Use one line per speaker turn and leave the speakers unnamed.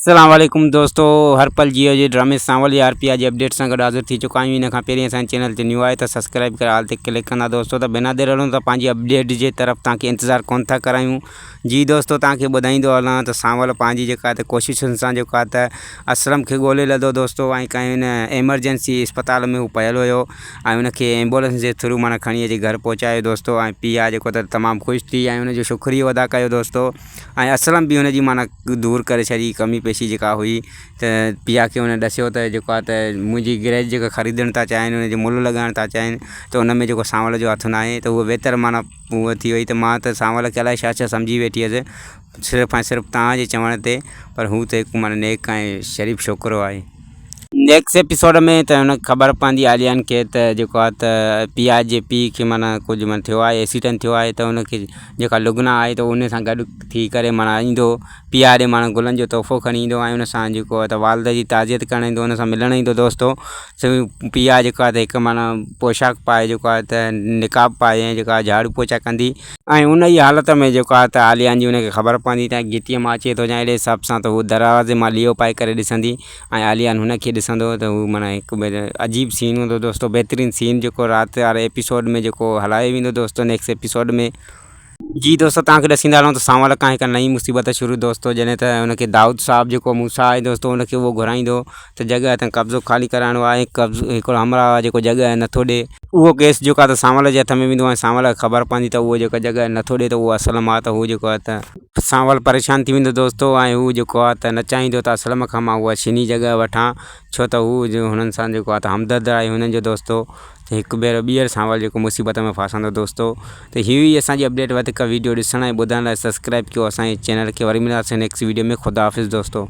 अस्सलाम वालेकुम दोस्तों, हर पल जियो जी रमेश सांवल यार पी आज अपडेट सां गॾु हाज़िर थी चुका आहियूं। इन खां पहिरीं असांजे चैनल ते न्यू आहे त सब्सक्राइब करे हाल ते क्लिक कंदा दोस्तों। त बिना देर हलूं त पंहिंजी अपडेट जे तरफ़ तव्हांखे इंतज़ारु कोन था करायूं। जी दोस्तों, तव्हांखे ॿुधाईंदो हलां त सांवल पंहिंजी जेका त कोशिशुनि सां जेका त असलम खे ॻोल्हे लधो दोस्तों, ऐं कंहिं हिन एमरजेंसी अस्पताल में हू पियल हुयो ऐं उनखे एम्बुलेंस जे थ्रू माना खणी अची घर पहुचायो दोस्तों। ऐं पीउ आहे जेको त तमामु ख़ुशि थी ऐं हुनजो शुक्रियो अदा कयो दोस्तों। ऐं असलम बि हुनजी माना दूरि करे छॾी कमी पेशी जेका हुई। त पीउ खे हुन ॾसियो त जेको आहे त मुंहिंजी गैरेज जेका ख़रीदणु था चाहिनि, हुनजो मुल्ह लॻाइणु था चाहिनि, त हुन में जेको सांवल जो हथु न आहे त उहो बहितर माना उहा थी वई। त मां त सांवल खे अलाए छा छा सम्झी वेठी हुअसि सिर्फ़ु ऐं सिर्फ़ु तव्हांजे चवण ते, पर हू त हिकु माना नेक ऐं शरीफ़ छोकिरो आहे। नेक्स्ट एपिसोड में त हुन ख़बर पवंदी आलियान खे त जेको आहे त पीउ खे माना कुझु माना थियो आहे, एक्सीडेंट थियो आहे। त हुनखे जेका लुगना आहे त उन सां गॾु थी करे माना ईंदो पीउ ॾे माना गुलनि जो तोहफ़ो खणी ईंदो ऐं हुन सां जेको आहे त वालद जी ताज़ियत करणु ईंदो, हुन सां मिलणु ईंदो दोस्तों। पीउ आहे जेको आहे त हिकु माना पोशाक पाए जेको आहे त निकाब पाए ऐं जेका झाड़ू पोछा कंदी, ऐं उन ई हालत में जेको आहे त आलियान जी हुनखे ख़बर पवंदी त गिटीअ मां अचे थो या अहिड़े हिसाब सां, त हू दरवाज़े मां लीओ पाए करे ॾिसंदी ऐं आलियान हुनखे ॾिसंदो। त हू माना हिकु अजीब सीन हूंदो दोस्तों, बहितरीनु सीन जेको राति वारे एपिसोड में जेको हलायो वेंदो दोस्तों नेक्स्ट एपिसोड में। जी दोस्तों, तव्हांखे ॾसींदा हलूं त सांवल खां हिकु नई मुसीबत शुरू दोस्तों, जॾहिं त हुनखे दाऊद साहब जेको मूसा आहे दोस्तों, हुनखे उहो घुराईंदो त जॻह ते कब्ज़ो ख़ाली कराइणो आहे। हिकिड़ो हमराह आहे जेको जॻह नथो ॾिए, उहो केस जेको आहे त सांवल जे हथ में वेंदो ऐं सांवल खे ख़बर पवंदी त उहो जेका जॻह नथो ॾिए त उहो असलम आहे। त हू जेको आहे त सांवल परेशान थी वेंदो दोस्तों, ऐं हू जेको आहे त न चाहींदो त असलम खां मां उहा छिनी जॻह वठां, छो त हू हुननि सां जेको आहे त हमदर्द आहे हुननि जो दोस्तों। त हिकु भेरो ॿीहर सांवल जेको मुसीबत में फासंदो दोस्तों। त हीअ ई असांजी अपडेट, वधीक वीडियो ॾिसण ऐं ॿुधण लाइ सब्सक्राइब कयो असांजे चैनल खे। वरी मिलंदासीं नेक्स्ट वीडियो में। ख़ुदा हाफ़िज़ दोस्तों।